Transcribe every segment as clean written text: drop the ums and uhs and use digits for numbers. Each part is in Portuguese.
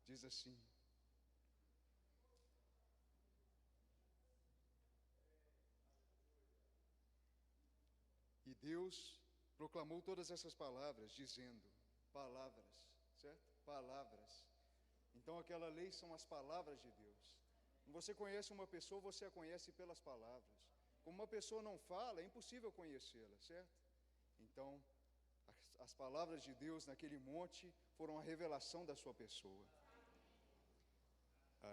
diz assim: e Deus proclamou todas essas palavras, dizendo, palavras, certo? Palavras. Então aquela lei são as palavras de Deus. Quando você conhece uma pessoa, você a conhece pelas palavras. Como uma pessoa não fala, é impossível conhecê-la, certo? Então, as palavras de Deus naquele monte foram a revelação da sua pessoa.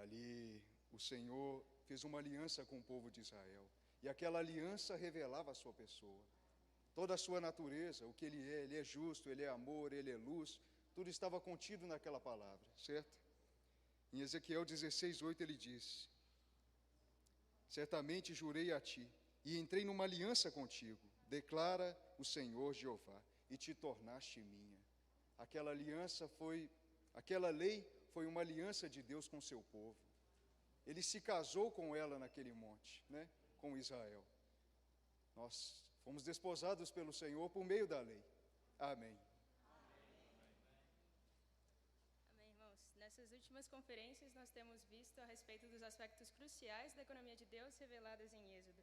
Ali o Senhor fez uma aliança com o povo de Israel, e aquela aliança revelava a sua pessoa, toda a sua natureza, o que ele é justo, ele é amor, ele é luz, tudo estava contido naquela palavra, certo? Em Ezequiel 16:8 ele diz: certamente jurei a ti, e entrei numa aliança contigo, declara o Senhor Jeová, e te tornaste minha. Aquela lei foi uma aliança de Deus com o seu povo. Ele se casou com ela naquele monte, né? Com Israel. Nós fomos desposados pelo Senhor por meio da lei. Amém. Amém, irmãos. Nessas últimas conferências, nós temos visto a respeito dos aspectos cruciais da economia de Deus reveladas em Êxodo.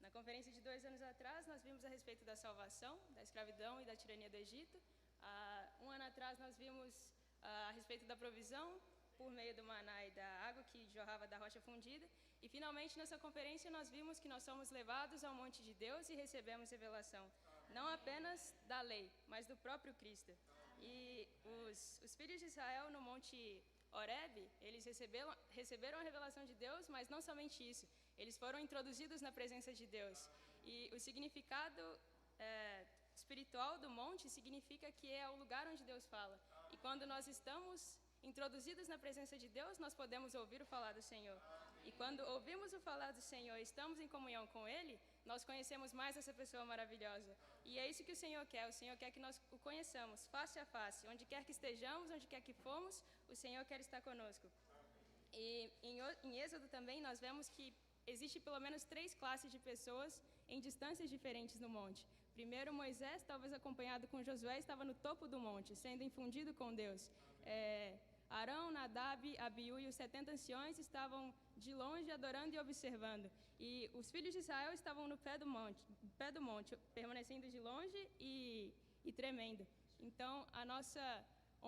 Na conferência de 2 anos atrás, nós vimos a respeito da salvação, da escravidão e da tirania do Egito. Um ano atrás, nós vimos a respeito da provisão por meio do maná e da água que jorrava da rocha fundida. E, finalmente, nessa conferência, nós vimos que nós somos levados ao monte de Deus e recebemos revelação, não apenas da lei, mas do próprio Cristo. E os filhos de Israel no monte Horebe, eles receberam a revelação de Deus, mas não somente isso, eles foram introduzidos na presença de Deus. E o significado espiritual do monte significa que é o lugar onde Deus fala. E quando nós estamos introduzidos na presença de Deus, nós podemos ouvir o falar do Senhor. E quando ouvimos o falar do Senhor e estamos em comunhão com Ele, nós conhecemos mais essa pessoa maravilhosa. E é isso que o Senhor quer. O Senhor quer que nós o conheçamos face a face. Onde quer que estejamos, onde quer que fomos, o Senhor quer estar conosco. E em Êxodo também nós vemos que existe pelo menos 3 classes de pessoas em distâncias diferentes no monte. Primeiro, Moisés, talvez acompanhado com Josué, estava no topo do monte, sendo infundido com Deus. Arão, Nadab, Abiú e os 70 anciões estavam de longe adorando e observando. E os filhos de Israel estavam no pé do monte, permanecendo de longe e tremendo. Então,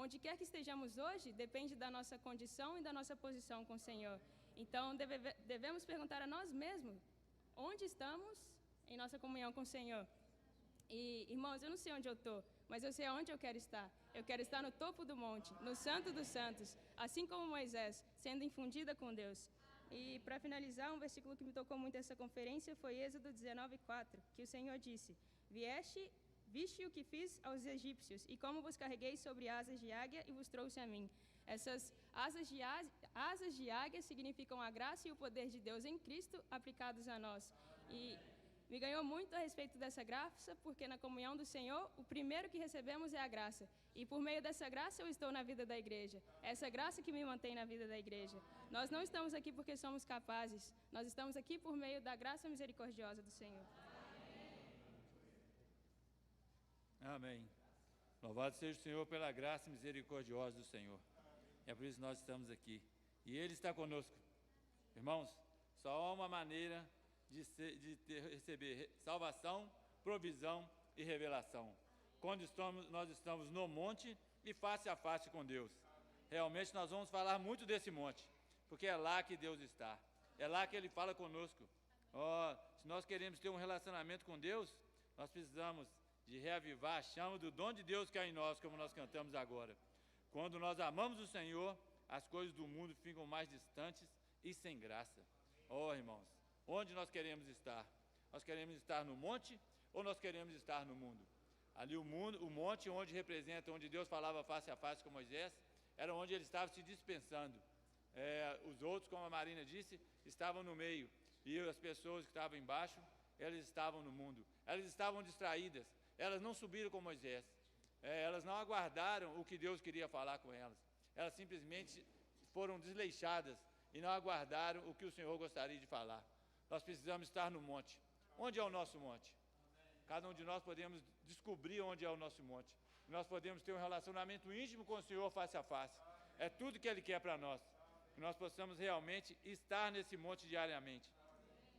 onde quer que estejamos hoje, depende da nossa condição e da nossa posição com o Senhor. Então, devemos perguntar a nós mesmos, onde estamos em nossa comunhão com o Senhor? E, irmãos, eu não sei onde eu estou, mas eu sei aonde eu quero estar. Eu quero estar no topo do monte, no Santo dos Santos, assim como Moisés, sendo infundida com Deus. E, para finalizar, um versículo que me tocou muito essa conferência foi Êxodo 19:4, que o Senhor disse: viste o que fiz aos egípcios, e como vos carreguei sobre asas de águia e vos trouxe a mim. Essas asas de águia significam a graça e o poder de Deus em Cristo aplicados a nós. E me ganhou muito a respeito dessa graça, porque na comunhão do Senhor, o primeiro que recebemos é a graça. E por meio dessa graça eu estou na vida da igreja. É essa graça que me mantém na vida da igreja. Nós não estamos aqui porque somos capazes. Nós estamos aqui por meio da graça misericordiosa do Senhor. Amém. Louvado seja o Senhor pela graça misericordiosa do Senhor. É por isso que nós estamos aqui. E Ele está conosco. Irmãos, só há uma maneira de receber salvação, provisão e revelação. Quando nós estamos no monte e face a face com Deus. Realmente nós vamos falar muito desse monte, porque é lá que Deus está. É lá que Ele fala conosco. Se nós queremos ter um relacionamento com Deus, nós precisamos de reavivar a chama do dom de Deus que há em nós, como nós cantamos agora. Quando nós amamos o Senhor, as coisas do mundo ficam mais distantes e sem graça. Irmãos, onde nós queremos estar? Nós queremos estar no monte ou nós queremos estar no mundo? Ali o monte onde representa, onde Deus falava face a face com Moisés, era onde ele estava se dispensando. Os outros, como a Marina disse, estavam no meio. E as pessoas que estavam embaixo, elas estavam no mundo. Elas estavam distraídas. Elas não subiram com Moisés. Elas não aguardaram o que Deus queria falar com elas. Elas simplesmente foram desleixadas e não aguardaram o que o Senhor gostaria de falar. Nós precisamos estar no monte. Onde é o nosso monte? Cada um de nós podemos descobrir onde é o nosso monte. Nós podemos ter um relacionamento íntimo com o Senhor face a face. É tudo que Ele quer para nós. Que nós possamos realmente estar nesse monte diariamente.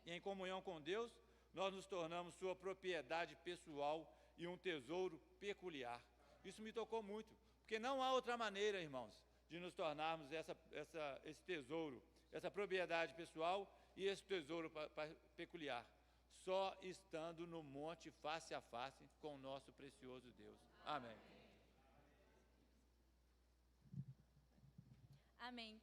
E em comunhão com Deus, nós nos tornamos sua propriedade pessoal e um tesouro peculiar. Isso me tocou muito, porque não há outra maneira, irmãos, de nos tornarmos esse tesouro, essa propriedade pessoal e esse tesouro peculiar, só estando no monte face a face com o nosso precioso Deus. Amém. Amém.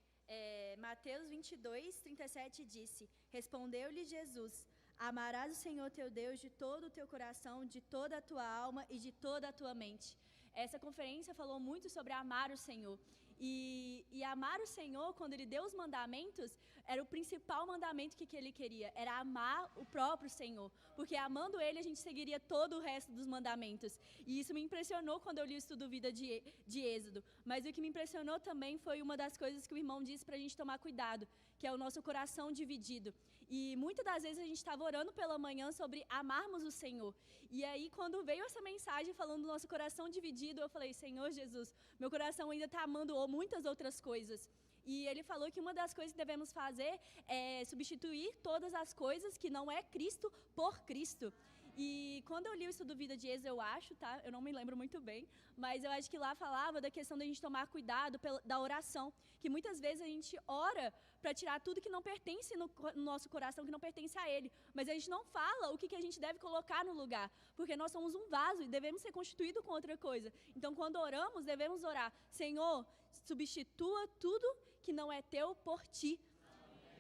Mateus 22, 37 disse: Respondeu-lhe Jesus: Amarás o Senhor teu Deus de todo o teu coração, de toda a tua alma e de toda a tua mente. Essa conferência falou muito sobre amar o Senhor. E amar o Senhor, quando Ele deu os mandamentos, era o principal mandamento que Ele queria, era amar o próprio Senhor. Porque amando Ele, a gente seguiria todo o resto dos mandamentos. E isso me impressionou quando eu li o estudo Vida de Êxodo. Mas o que me impressionou também foi uma das coisas que o irmão disse para a gente tomar cuidado, que é o nosso coração dividido. E muitas das vezes a gente estava orando pela manhã sobre amarmos o Senhor. E aí, quando veio essa mensagem falando do nosso coração dividido, eu falei: Senhor Jesus, meu coração ainda está amando muitas outras coisas. E ele falou que uma das coisas que devemos fazer é substituir todas as coisas que não é Cristo por Cristo. E quando eu li o estudo Vida de Êxodo, eu acho, tá? Eu não me lembro muito bem, mas eu acho que lá falava da questão da gente tomar cuidado da oração, que muitas vezes a gente ora para tirar tudo que não pertence no nosso coração, que não pertence a Ele, mas a gente não fala o que a gente deve colocar no lugar, porque nós somos um vaso e devemos ser constituídos com outra coisa. Então, quando oramos, devemos orar: Senhor, substitua tudo que não é teu por ti.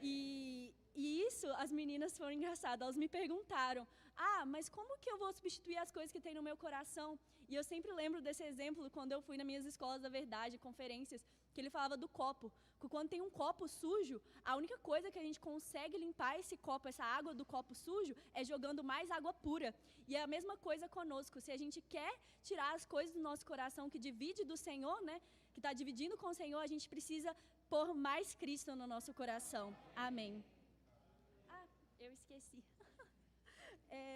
E isso, as meninas foram engraçadas, elas me perguntaram: mas como que eu vou substituir as coisas que tem no meu coração? E eu sempre lembro desse exemplo quando eu fui nas minhas escolas da verdade, conferências, que ele falava do copo. Que quando tem um copo sujo, a única coisa que a gente consegue limpar esse copo, essa água do copo sujo, é jogando mais água pura. E é a mesma coisa conosco. Se a gente quer tirar as coisas do nosso coração que divide do Senhor, né, que está dividindo com o Senhor, a gente precisa pôr mais Cristo no nosso coração. Amém. Eu esqueci.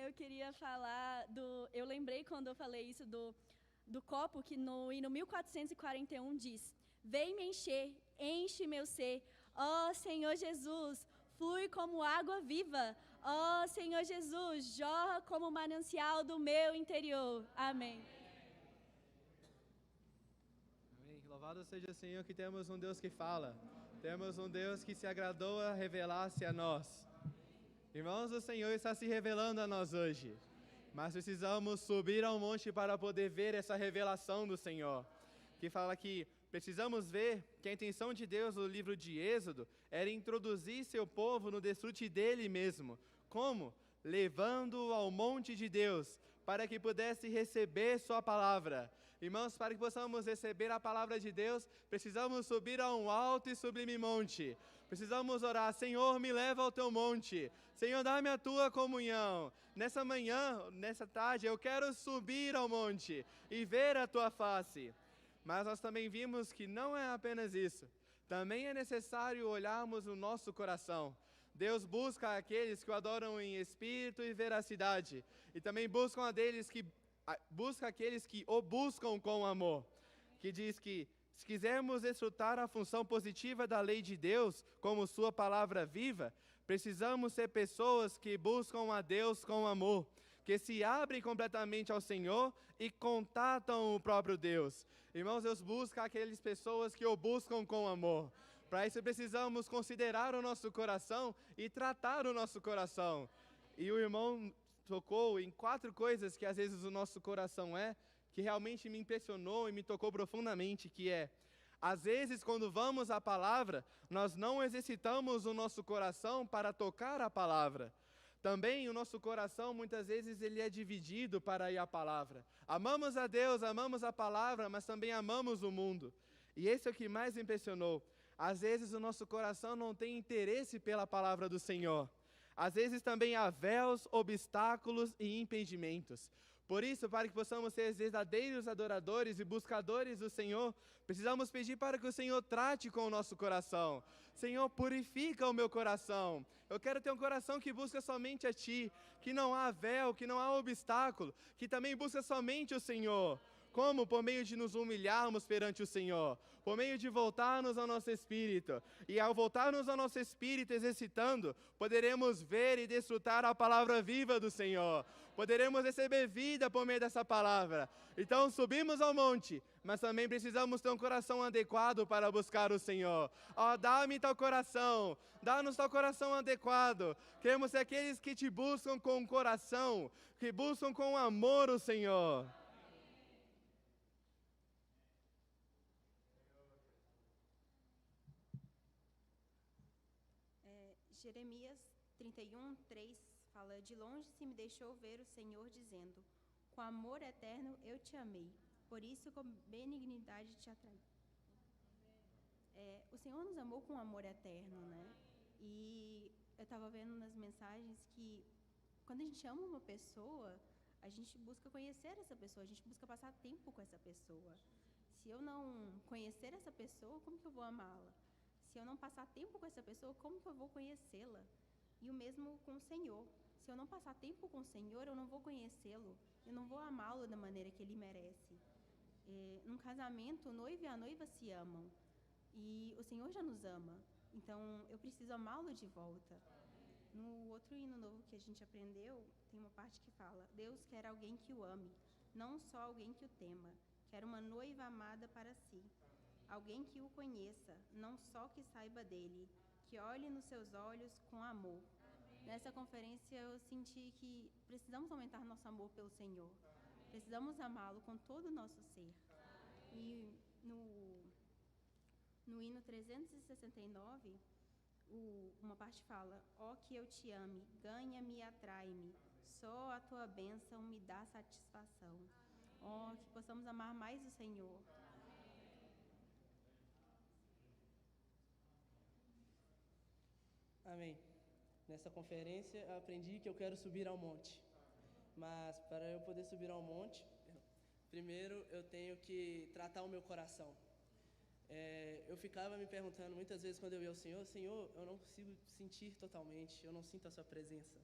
Eu queria falar eu lembrei quando eu falei isso do copo, que no hino 1441 diz: Vem me encher, enche meu ser, ó Senhor Jesus, flui como água viva, ó Senhor Jesus, jorra como manancial do meu interior. Amém. Amém. Louvado seja o Senhor, que temos um Deus que fala, temos um Deus que se agradou a revelar-se a nós. Irmãos, o Senhor está se revelando a nós hoje, mas precisamos subir ao monte para poder ver essa revelação do Senhor, que fala que precisamos ver que a intenção de Deus no livro de Êxodo era introduzir seu povo no desfrute dele mesmo. Como? Levando-o ao monte de Deus, para que pudesse receber sua palavra. Irmãos, para que possamos receber a palavra de Deus, precisamos subir a um alto e sublime monte. Precisamos orar: Senhor, me leva ao teu monte. Senhor, dá-me a tua comunhão. Nessa manhã, nessa tarde, eu quero subir ao monte e ver a tua face. Mas nós também vimos que não é apenas isso. Também é necessário olharmos o nosso coração. Deus busca aqueles que o adoram em espírito e veracidade. E também busca aqueles que o buscam com amor. Que diz que, se quisermos desfrutar a função positiva da lei de Deus, como sua palavra viva, precisamos ser pessoas que buscam a Deus com amor, que se abrem completamente ao Senhor e contatam o próprio Deus. Irmãos, Deus busca aquelas pessoas que o buscam com amor. Para isso precisamos considerar o nosso coração e tratar o nosso coração. E o irmão tocou em 4 coisas que às vezes o nosso coração que realmente me impressionou e me tocou profundamente, que é: às vezes, quando vamos à palavra, nós não exercitamos o nosso coração para tocar a palavra. Também o nosso coração, muitas vezes, ele é dividido para ir à palavra. Amamos a Deus, amamos a palavra, mas também amamos o mundo. E esse é o que mais me impressionou. Às vezes, o nosso coração não tem interesse pela palavra do Senhor. Às vezes, também há véus, obstáculos e impedimentos. Por isso, para que possamos ser verdadeiros adoradores e buscadores do Senhor, precisamos pedir para que o Senhor trate com o nosso coração. Senhor, purifica o meu coração. Eu quero ter um coração que busca somente a Ti, que não há véu, que não há obstáculo, que também busca somente o Senhor. Como? Por meio de nos humilharmos perante o Senhor, por meio de voltarmos ao nosso espírito. E ao voltarmos ao nosso espírito exercitando, poderemos ver e desfrutar a palavra viva do Senhor. Poderemos receber vida por meio dessa palavra. Então subimos ao monte, mas também precisamos ter um coração adequado para buscar o Senhor. Ó, dá-me tal coração, dá-nos tal coração adequado. Queremos ser aqueles que te buscam com o coração, que buscam com amor o Senhor. Jeremias 31, 3 fala: de longe se me deixou ver o Senhor dizendo, com amor eterno eu te amei, por isso com benignidade te atraí. O Senhor nos amou com amor eterno, né? E eu estava vendo nas mensagens que quando a gente ama uma pessoa, a gente busca conhecer essa pessoa, a gente busca passar tempo com essa pessoa. Se eu não conhecer essa pessoa, como que eu vou amá-la? Se eu não passar tempo com essa pessoa, como que eu vou conhecê-la? E o mesmo com o Senhor. Se eu não passar tempo com o Senhor, eu não vou conhecê-lo. Eu não vou amá-lo da maneira que ele merece. Num casamento, o noivo e a noiva se amam. E o Senhor já nos ama. Então, eu preciso amá-lo de volta. No outro hino novo que a gente aprendeu, tem uma parte que fala: Deus quer alguém que o ame, não só alguém que o tema. Quer uma noiva amada para si. Alguém que o conheça, não só que saiba dele, que olhe nos seus olhos com amor. Nessa conferência eu senti que precisamos aumentar nosso amor pelo Senhor. Precisamos amá-lo com todo o nosso ser. E no hino 369, uma parte fala: ó que eu te ame, ganha-me e atrai-me, só a tua bênção me dá satisfação. Ó, que possamos amar mais o Senhor. Amém. Nessa conferência eu aprendi que eu quero subir ao monte. Mas para eu poder subir ao monte, primeiro eu tenho que tratar o meu coração. Eu ficava me perguntando muitas vezes quando eu ia ao Senhor: Senhor, eu não consigo sentir totalmente, eu não sinto a sua presença.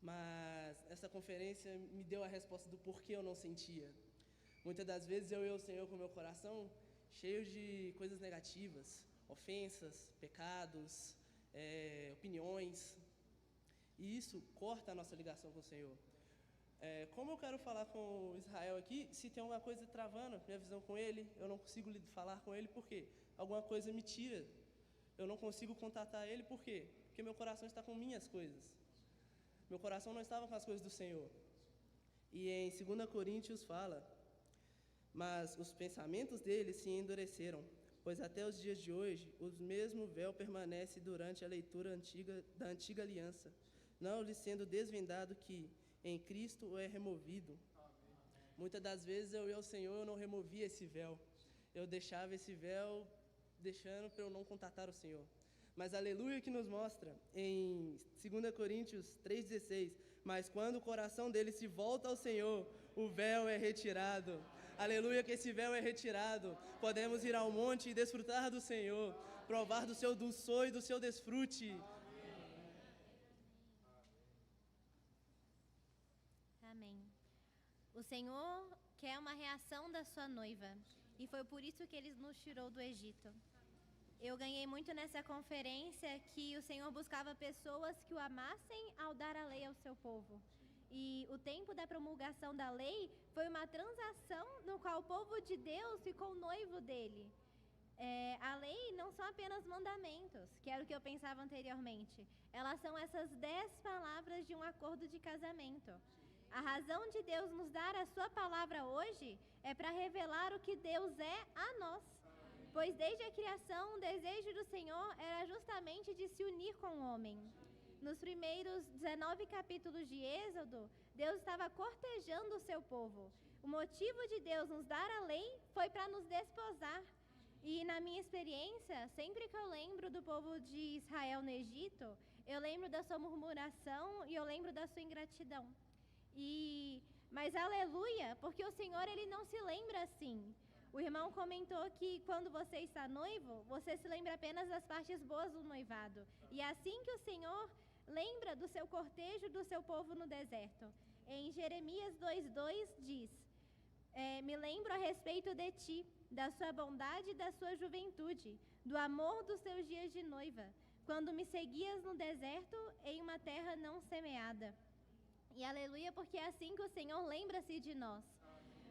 Mas essa conferência me deu a resposta do porquê eu não sentia. Muitas das vezes eu ia ao Senhor com o meu coração cheio de coisas negativas, ofensas, pecados, opiniões, e isso corta a nossa ligação com o Senhor. Como eu quero falar com Israel aqui, se tem alguma coisa travando minha visão com ele, eu não consigo falar com ele, por quê? Alguma coisa me tira, eu não consigo contatar ele, por quê? Porque meu coração está com minhas coisas, meu coração não estava com as coisas do Senhor. E em 2 Coríntios fala: mas os pensamentos deles se endureceram, pois até os dias de hoje, o mesmo véu permanece durante a leitura da antiga aliança, não lhe sendo desvendado que em Cristo o é removido. Muitas das vezes eu ia ao Senhor, eu não removia esse véu. Eu deixava esse véu, deixando para eu não contatar o Senhor. Mas aleluia que nos mostra, em 2 Coríntios 3,16, mas quando o coração dele se volta ao Senhor, o véu é retirado. Aleluia que esse véu é retirado. Podemos ir ao monte e desfrutar do Senhor, provar do seu dulçor e do seu desfrute. Amém. O Senhor quer uma reação da sua noiva, e foi por isso que Ele nos tirou do Egito. Eu ganhei muito nessa conferência que o Senhor buscava pessoas que o amassem ao dar a lei ao seu povo. E o tempo da promulgação da lei foi uma transação no qual o povo de Deus ficou noivo dele. A lei não são apenas mandamentos, que era o que eu pensava anteriormente. Elas são essas 10 palavras de um acordo de casamento. A razão de Deus nos dar a sua palavra hoje é para revelar o que Deus é a nós. Pois desde a criação, o desejo do Senhor era justamente de se unir com o homem. Nos primeiros 19 capítulos de Êxodo, Deus estava cortejando o seu povo. O motivo de Deus nos dar a lei foi para nos desposar. E na minha experiência, sempre que eu lembro do povo de Israel no Egito, eu lembro da sua murmuração e eu lembro da sua ingratidão. Mas aleluia, porque o Senhor ele não se lembra assim. O irmão comentou que quando você está noivo, você se lembra apenas das partes boas do noivado. E é assim que o Senhor lembra do seu cortejo, do seu povo no deserto. Em Jeremias 2:2 diz: Me lembro a respeito de ti, da sua bondade e da sua juventude, do amor dos seus dias de noiva, quando me seguias no deserto em uma terra não semeada. E aleluia, porque é assim que o Senhor lembra-se de nós.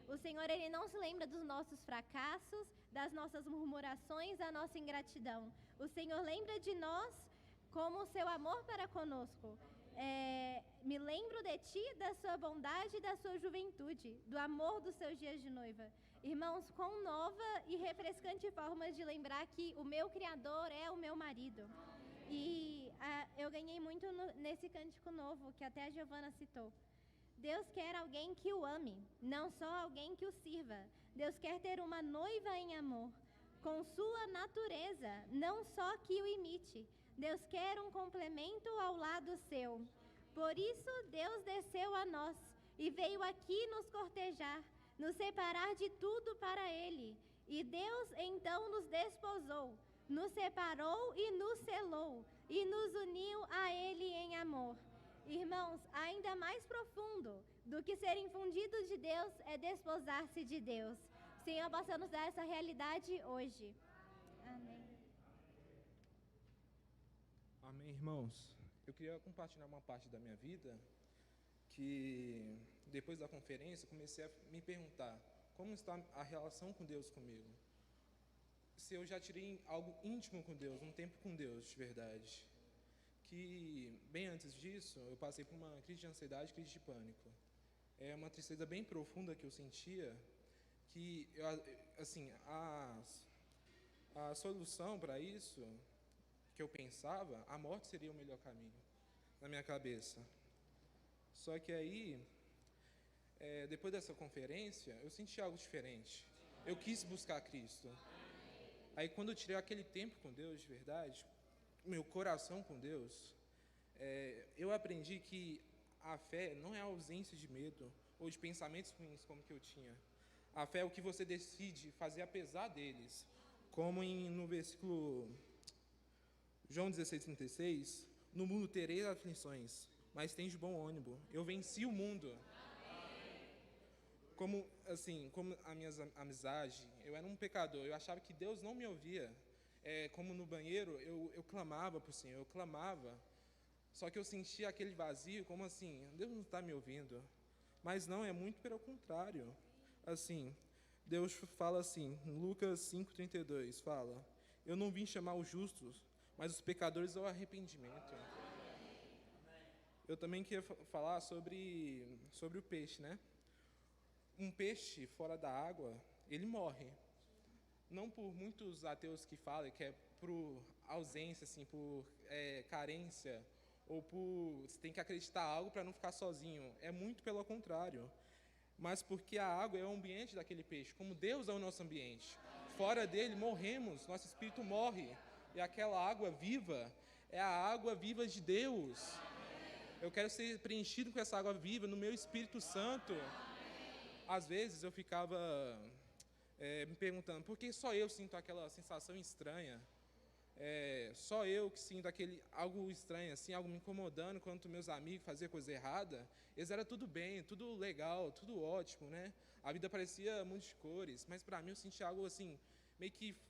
O Senhor, Ele não se lembra dos nossos fracassos, das nossas murmurações, da nossa ingratidão. O Senhor lembra de nós como o seu amor para conosco. Me lembro de ti, da sua bondade e da sua juventude, do amor dos seus dias de noiva. Irmãos, quão nova e refrescante forma de lembrar que o meu Criador é o meu marido. E eu ganhei muito nesse cântico novo, que até a Giovana citou. Deus quer alguém que o ame, não só alguém que o sirva. Deus quer ter uma noiva em amor, com sua natureza, não só que o imite. Deus quer um complemento ao lado seu. Por isso, Deus desceu a nós e veio aqui nos cortejar, nos separar de tudo para Ele. E Deus então nos desposou, nos separou e nos selou, e nos uniu a Ele em amor. Irmãos, ainda mais profundo do que ser infundido de Deus é desposar-se de Deus. Senhor, possa nos dar essa realidade hoje. Amém. Amém, irmãos. Eu queria compartilhar uma parte da minha vida que, depois da conferência, comecei a me perguntar como está a relação com Deus comigo. Se eu já tirei algo íntimo com Deus, um tempo com Deus, de verdade. Que, bem antes disso, eu passei por uma crise de ansiedade, crise de pânico. É uma tristeza bem profunda que eu sentia, que, assim, a solução para isso, que eu pensava, a morte seria o melhor caminho, na minha cabeça. Só que aí, depois dessa conferência, eu senti algo diferente. Eu quis buscar Cristo. Aí, quando eu tirei aquele tempo com Deus, de verdade, meu coração com Deus, eu aprendi que a fé não é a ausência de medo ou de pensamentos ruins como que eu tinha. A fé é o que você decide fazer apesar deles. Como no versículo João 16:36, no mundo tereis aflições, mas tende bom ânimo. Eu venci o mundo. Como a minha amizade, eu era um pecador, eu achava que Deus não me ouvia. Como no banheiro, eu clamava para o Senhor, eu clamava, só que eu sentia aquele vazio, como assim, Deus não está me ouvindo. Mas não, é muito pelo contrário. Assim, Deus fala assim, em Lucas 5:32, fala, eu não vim chamar os justos, mas os pecadores ao arrependimento. Eu também queria falar sobre o peixe, né? Um peixe fora da água, ele morre. Não por muitos ateus que falam que é por ausência, assim, por carência, ou por você tem que acreditar algo para não ficar sozinho. É muito pelo contrário. Mas porque a água é o ambiente daquele peixe, como Deus é o nosso ambiente. Fora dele, morremos, nosso espírito morre. E aquela água viva é a água viva de Deus. Eu quero ser preenchido com essa água viva no meu Espírito Santo. Às vezes eu ficava me perguntando, por que só eu sinto aquela sensação estranha? Só eu que sinto algo estranho, assim, algo me incomodando, enquanto meus amigos faziam coisa errada. Eles eram tudo bem, tudo legal, tudo ótimo, né? A vida parecia um monte de cores, mas para mim eu sentia algo assim,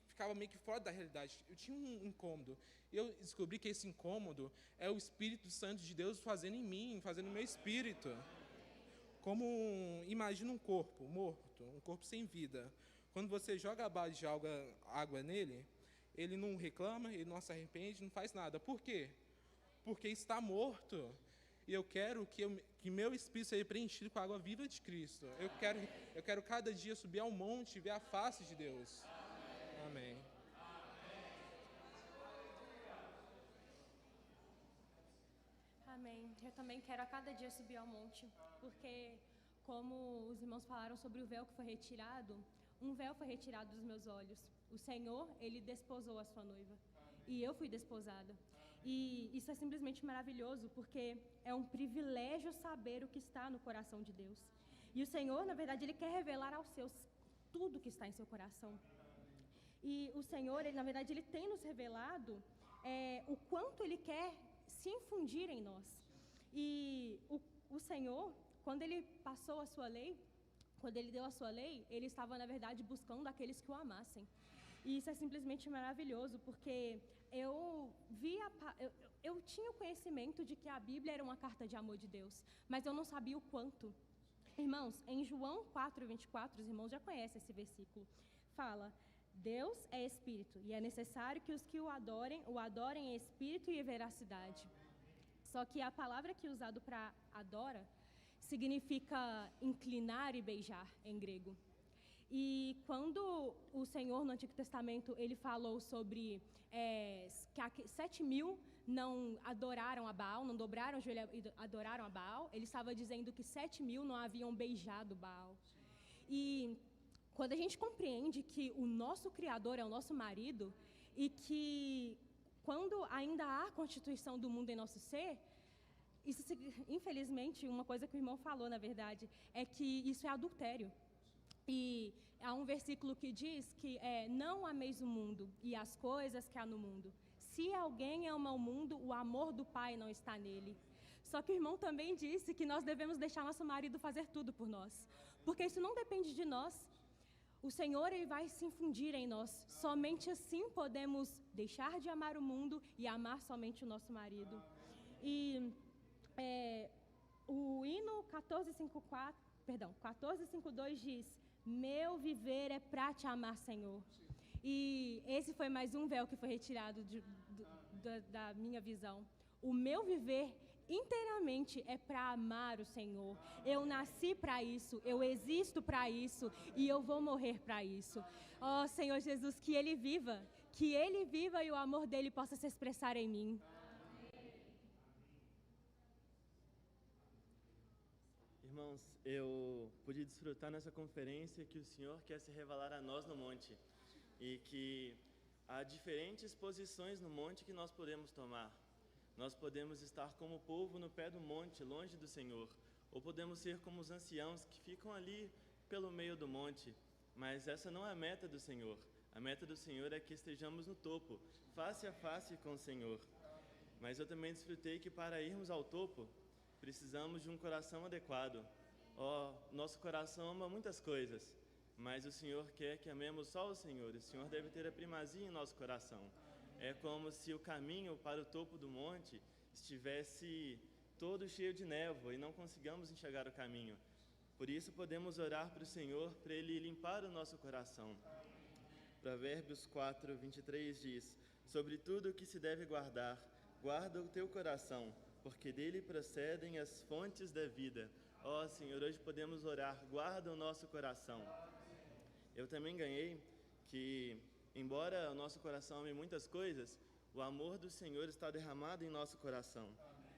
ficava meio que fora da realidade. Eu tinha um incômodo. Eu descobri que esse incômodo é o Espírito Santo de Deus fazendo em mim, fazendo no meu espírito. Imagina um corpo morto, um corpo sem vida. Quando você joga a base de água nele, ele não reclama, ele não se arrepende, não faz nada. Por quê? Porque está morto. E eu quero que meu espírito seja preenchido com a água viva de Cristo. Eu quero cada dia subir ao monte e ver a face de Deus. Amém. Amém. Eu também quero a cada dia subir ao monte, porque como os irmãos falaram sobre o véu que foi retirado, um véu foi retirado dos meus olhos. O Senhor, Ele desposou a sua noiva. E eu fui desposada. E isso é simplesmente maravilhoso, porque é um privilégio saber o que está no coração de Deus. E o Senhor, na verdade, Ele quer revelar aos seus tudo que está em seu coração. E o Senhor, Ele, na verdade, Ele tem nos revelado o quanto Ele quer se infundir em nós. E o Senhor, quando Ele passou a sua lei, quando ele deu a sua lei, ele estava, na verdade, buscando aqueles que o amassem. E isso é simplesmente maravilhoso, porque eu tinha o conhecimento de que a Bíblia era uma carta de amor de Deus, mas eu não sabia o quanto. Irmãos, em João 4:24, os irmãos já conhecem esse versículo, fala: Deus é espírito, e é necessário que os que o adorem em espírito e em veracidade. Só que a palavra que é usada para adora significa inclinar e beijar em grego. E quando o Senhor no Antigo Testamento ele falou sobre que 7.000 não adoraram a Baal, não dobraram o joelho e adoraram a Baal, ele estava dizendo que 7.000 não haviam beijado Baal. E quando a gente compreende que o nosso Criador é o nosso marido e que quando ainda há constituição do mundo em nosso ser, isso, infelizmente, uma coisa que o irmão falou, na verdade, é que isso é adultério. E há um versículo que diz que não ameis o mundo e as coisas que há no mundo. Se alguém ama o mundo, o amor do Pai não está nele. Só que o irmão também disse que nós devemos deixar nosso marido fazer tudo por nós, porque isso não depende de nós. O Senhor ele vai se infundir em nós. Somente assim podemos deixar de amar o mundo e amar somente o nosso marido. E o hino 14:5:2 diz: meu viver é pra te amar, Senhor. E esse foi mais um véu que foi retirado da minha visão. O meu viver inteiramente é para amar o Senhor. Eu nasci para isso, eu existo para isso e eu vou morrer para isso. Ó Senhor Jesus, que Ele viva e o amor dEle possa se expressar em mim. Irmãos, eu pude desfrutar nessa conferência que o Senhor quer se revelar a nós no monte e que há diferentes posições no monte que nós podemos tomar. Nós podemos estar como o povo no pé do monte, longe do Senhor, ou podemos ser como os anciãos que ficam ali pelo meio do monte, mas essa não é a meta do Senhor. A meta do Senhor é que estejamos no topo, face a face com o Senhor. Mas eu também desfrutei que para irmos ao topo, precisamos de um coração adequado. Nosso coração ama muitas coisas, mas o Senhor quer que amemos só o Senhor. O Senhor deve ter a primazia em nosso coração. É como se o caminho para o topo do monte estivesse todo cheio de névoa e não consigamos enxergar o caminho. Por isso podemos orar para o Senhor, para Ele limpar o nosso coração. Provérbios 4:23 diz: sobre tudo o que se deve guardar, guarda o teu coração, porque dele procedem as fontes da vida. Senhor, hoje podemos orar, guarda o nosso coração. Eu também ganhei que, embora o nosso coração ame muitas coisas, o amor do Senhor está derramado em nosso coração.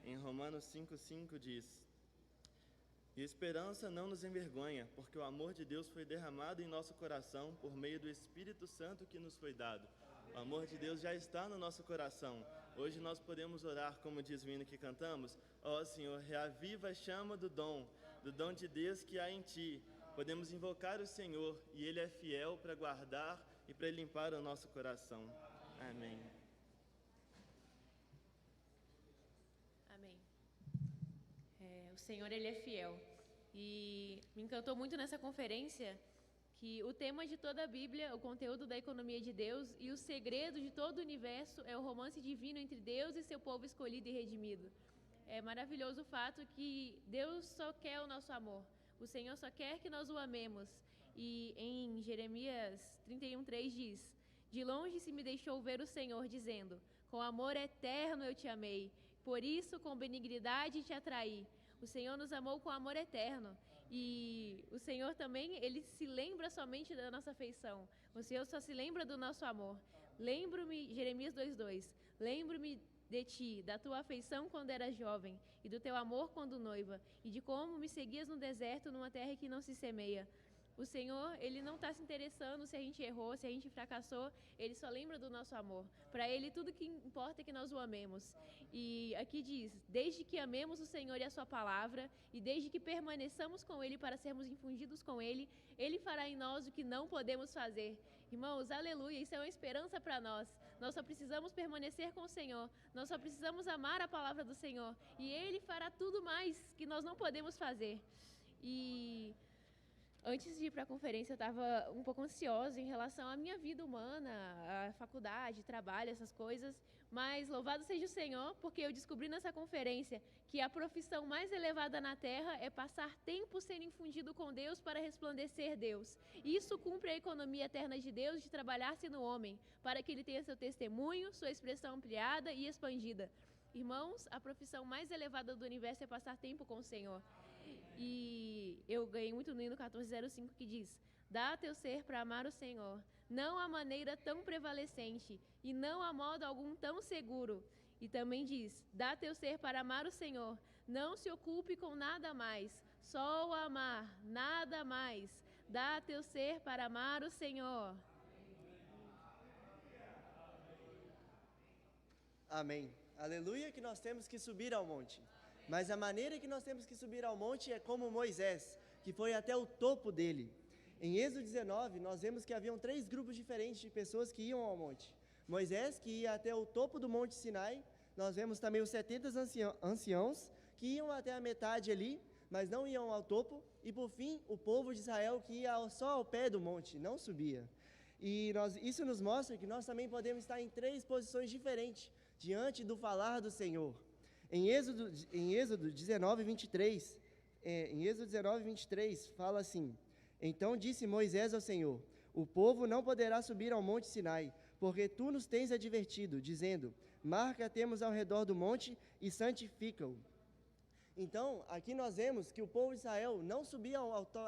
Em Romanos 5:5 diz: e esperança não nos envergonha, porque o amor de Deus foi derramado em nosso coração por meio do Espírito Santo que nos foi dado. O amor de Deus já está no nosso coração. Hoje nós podemos orar, como diz o hino que cantamos: Senhor, reaviva a chama do dom de Deus que há em Ti. Podemos invocar o Senhor e Ele é fiel para guardar e para limpar o nosso coração. Amém. Amém. O Senhor, Ele é fiel. E me encantou muito nessa conferência que o tema de toda a Bíblia, o conteúdo da economia de Deus e o segredo de todo o universo é o romance divino entre Deus e seu povo escolhido e redimido. É maravilhoso o fato que Deus só quer o nosso amor. O Senhor só quer que nós o amemos. E em Jeremias 31:3 diz: de longe se me deixou ver o Senhor, dizendo: com amor eterno eu te amei, por isso com benignidade te atraí. O Senhor nos amou com amor eterno. E o Senhor também, Ele se lembra somente da nossa afeição. O Senhor só se lembra do nosso amor. Lembro-me, Jeremias 2:2, lembro-me de ti, da tua afeição quando eras jovem, e do teu amor quando noiva, e de como me seguias no deserto, numa terra que não se semeia. O Senhor, Ele não está se interessando se a gente errou, se a gente fracassou, Ele só lembra do nosso amor. Para Ele, tudo que importa é que nós o amemos. E aqui diz: desde que amemos o Senhor e a sua palavra, e desde que permaneçamos com Ele para sermos infundidos com Ele, Ele fará em nós o que não podemos fazer. Irmãos, aleluia, isso é uma esperança para nós. Nós só precisamos permanecer com o Senhor, nós só precisamos amar a palavra do Senhor, e Ele fará tudo mais que nós não podemos fazer. E Antes de ir para a conferência, eu estava um pouco ansiosa em relação à minha vida humana, à faculdade, trabalho, essas coisas. Mas louvado seja o Senhor, porque eu descobri nessa conferência que a profissão mais elevada na terra é passar tempo sendo infundido com Deus para resplandecer Deus. Isso cumpre a economia eterna de Deus de trabalhar-se no homem, para que ele tenha seu testemunho, sua expressão ampliada e expandida. Irmãos, a profissão mais elevada do universo é passar tempo com o Senhor. E eu ganhei muito no hino 1405 que diz: dá teu ser para amar o Senhor, não há maneira tão prevalecente e não há modo algum tão seguro. E também diz: dá teu ser para amar o Senhor, não se ocupe com nada mais, só o amar, nada mais. Dá teu ser para amar o Senhor. Amém. Aleluia, que nós temos que subir ao monte. Mas a maneira que nós temos que subir ao monte é como Moisés, que foi até o topo dele. Em Êxodo 19, nós vemos que haviam 3 grupos diferentes de pessoas que iam ao monte. Moisés, que ia até o topo do Monte Sinai. Nós vemos também os 70 anciãos, que iam até a metade ali, mas não iam ao topo. E, por fim, o povo de Israel, que ia só ao pé do monte, não subia. E isso nos mostra que nós também podemos estar em 3 posições diferentes, diante do falar do Senhor. Em Êxodo 19, 23, fala assim: então disse Moisés ao Senhor: o povo não poderá subir ao monte Sinai, porque tu nos tens advertido, dizendo: marca temos ao redor do monte e santifica-o. Então, aqui nós vemos que o povo de Israel não subia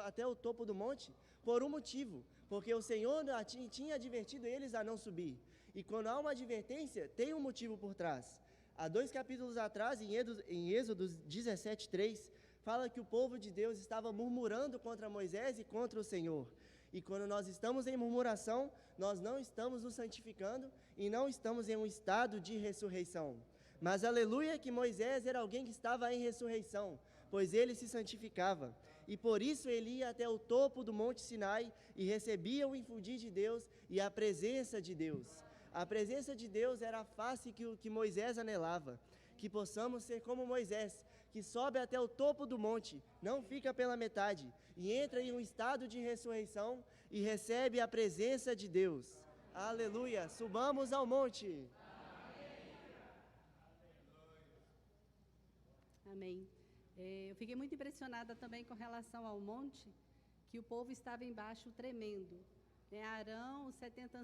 até o topo do monte por um motivo, porque o Senhor tinha advertido eles a não subir. E quando há uma advertência, tem um motivo por trás. Há 2 capítulos atrás, em Êxodo 17, 3, fala que o povo de Deus estava murmurando contra Moisés e contra o Senhor. E quando nós estamos em murmuração, nós não estamos nos santificando e não estamos em um estado de ressurreição. Mas aleluia que Moisés era alguém que estava em ressurreição, pois ele se santificava. E por isso ele ia até o topo do Monte Sinai e recebia o infundir de Deus e a presença de Deus. A presença de Deus era a face que Moisés anelava, que possamos ser como Moisés, que sobe até o topo do monte, não fica pela metade, e entra em um estado de ressurreição e recebe a presença de Deus. Aleluia! Subamos ao monte! Amém. Eu fiquei muito impressionada também com relação ao monte, que o povo estava embaixo tremendo. Arão, os 70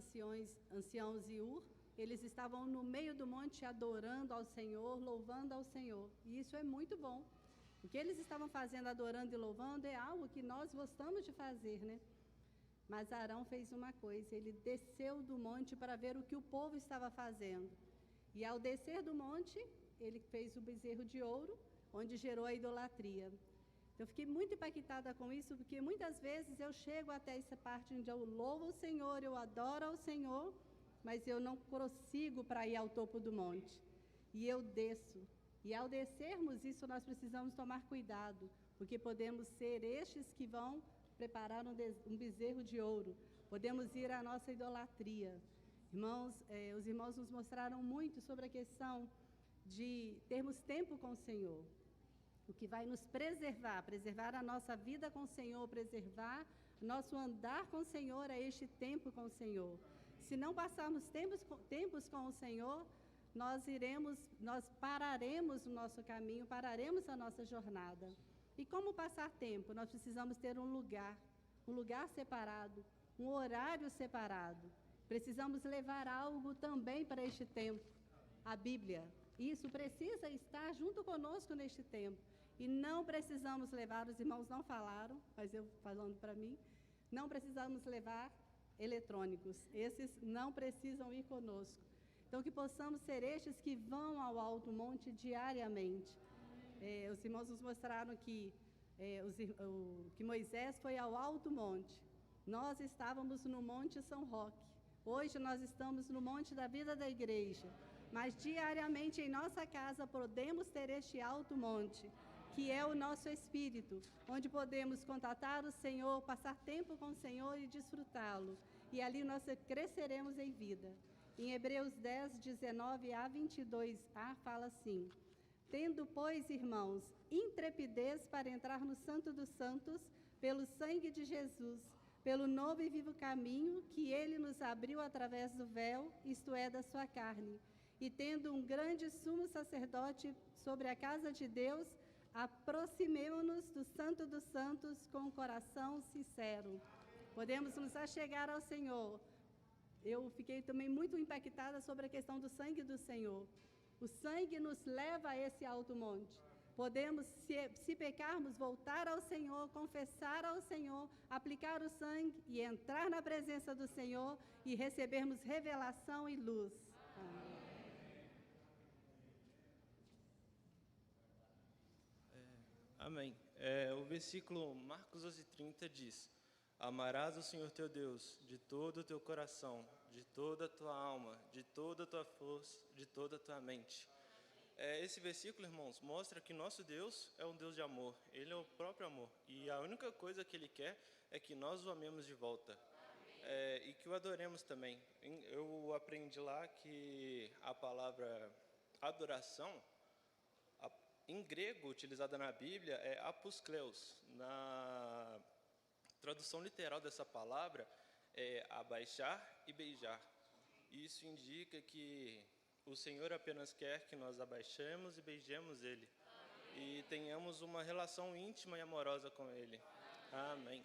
anciãos e Ur, eles estavam no meio do monte adorando ao Senhor, louvando ao Senhor. E isso é muito bom. O que eles estavam fazendo, adorando e louvando, é algo que nós gostamos de fazer, né? Mas Arão fez uma coisa, ele desceu do monte para ver o que o povo estava fazendo. E ao descer do monte, ele fez o bezerro de ouro, onde gerou a idolatria. Eu fiquei muito impactada com isso, porque muitas vezes eu chego até essa parte onde eu louvo o Senhor, eu adoro ao Senhor, mas eu não prossigo para ir ao topo do monte. E eu desço. E ao descermos isso, nós precisamos tomar cuidado, porque podemos ser estes que vão preparar um bezerro de ouro. Podemos ir à nossa idolatria. Irmãos, os irmãos nos mostraram muito sobre a questão de termos tempo com o Senhor. O que vai nos preservar a nossa vida com o Senhor, preservar nosso andar com o Senhor é este tempo com o Senhor. Se não passarmos tempos com o Senhor, nós pararemos o nosso caminho, pararemos a nossa jornada. E como passar tempo? Nós precisamos ter um lugar separado, um horário separado. Precisamos levar algo também para este tempo, a Bíblia. Isso precisa estar junto conosco neste tempo. E não precisamos levar, os irmãos não falaram, mas eu falando para mim, não precisamos levar eletrônicos. Esses não precisam ir conosco. Então, que possamos ser estes que vão ao alto monte diariamente. Os irmãos nos mostraram que Moisés foi ao alto monte. Nós estávamos no Monte São Roque. Hoje nós estamos no Monte da Vida da Igreja. Mas diariamente em nossa casa podemos ter este alto monte, que é o nosso espírito, onde podemos contatar o Senhor, passar tempo com o Senhor e desfrutá-lo. E ali nós cresceremos em vida. Em Hebreus 10, 19 a 22a, fala assim: tendo, pois, irmãos, intrepidez para entrar no Santo dos Santos, pelo sangue de Jesus, pelo novo e vivo caminho que ele nos abriu através do véu, isto é, da sua carne. E tendo um grande sumo sacerdote sobre a casa de Deus, aproximemo-nos do Santo dos Santos com um coração sincero. Podemos nos achegar ao Senhor. Eu fiquei também muito impactada sobre a questão do sangue do Senhor. O sangue nos leva a esse alto monte. Podemos, se pecarmos, voltar ao Senhor, confessar ao Senhor, aplicar o sangue e entrar na presença do Senhor e recebermos revelação e luz. Amém. Amém. O versículo Marcos 12:30 diz: Amarás o Senhor teu Deus de todo o teu coração, de toda a tua alma, de toda a tua força, de toda a tua mente. Esse versículo, irmãos, mostra que nosso Deus é um Deus de amor. Ele é o próprio amor. E a única coisa que Ele quer é que nós o amemos de volta. E que o adoremos também. Eu aprendi lá que a palavra adoração, em grego, utilizada na Bíblia, é aposkleos. Na tradução literal dessa palavra é abaixar e beijar. Isso indica que o Senhor apenas quer que nós abaixemos e beijemos Ele. E tenhamos uma relação íntima e amorosa com Ele. Amém.